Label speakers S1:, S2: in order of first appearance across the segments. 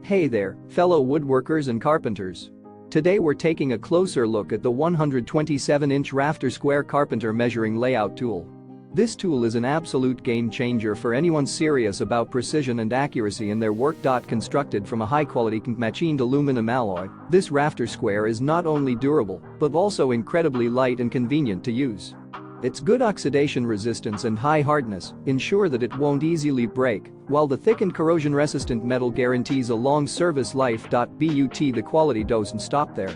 S1: Hey there, fellow woodworkers and carpenters. Today we're taking a closer look at the 127-inch Rafter square Carpenter measuring layout tool. This tool is an absolute game changer for anyone serious about precision and accuracy in their work. Constructed from a high-quality CNC-machined aluminum alloy, this Rafter square is not only durable but also incredibly light and convenient to use. Its good oxidation resistance and high hardness ensure that it won't easily break, while the thick and corrosion-resistant metal guarantees a long service life. But the quality doesn't stop there.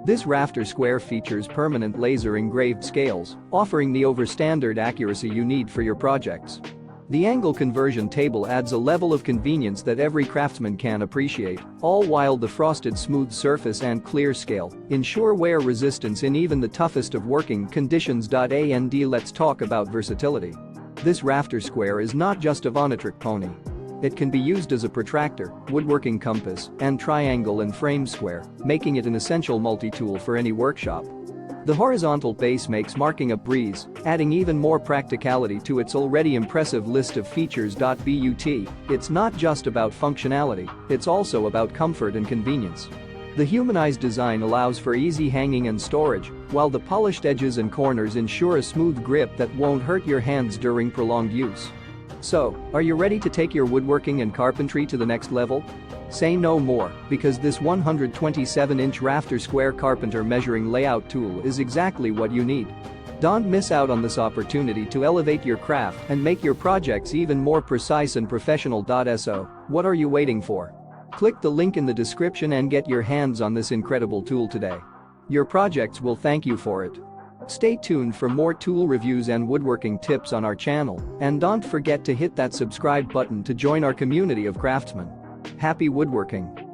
S1: This Rafter square features permanent laser-engraved scales, offering the over-standard accuracy you need for your projects. The angle conversion table adds a level of convenience that every craftsman can appreciate, all while the frosted smooth surface and clear scale ensure wear resistance in even the toughest of working conditions. Let's talk about versatility. This Rafter square is not just a one-trick pony. It can be used as a protractor, woodworking compass, and triangle and frame square, making it an essential multi-tool for any workshop. The horizontal base makes marking a breeze, adding even more practicality to its already impressive list of features. But it's not just about functionality, it's also about comfort and convenience. The humanized design allows for easy hanging and storage, while the polished edges and corners ensure a smooth grip that won't hurt your hands during prolonged use. So, are you ready to take your woodworking and carpentry to the next level? Say no more, because this 127-inch Rafter square Carpenter measuring layout tool is exactly what you need. Don't miss out on this opportunity to elevate your craft and make your projects even more precise and professional. So, what are you waiting for? Click the link in the description and get your hands on this incredible tool today. Your projects will thank you for it. Stay tuned for more tool reviews and woodworking tips on our channel, and don't forget to hit that subscribe button to join our community of craftsmen. Happy woodworking!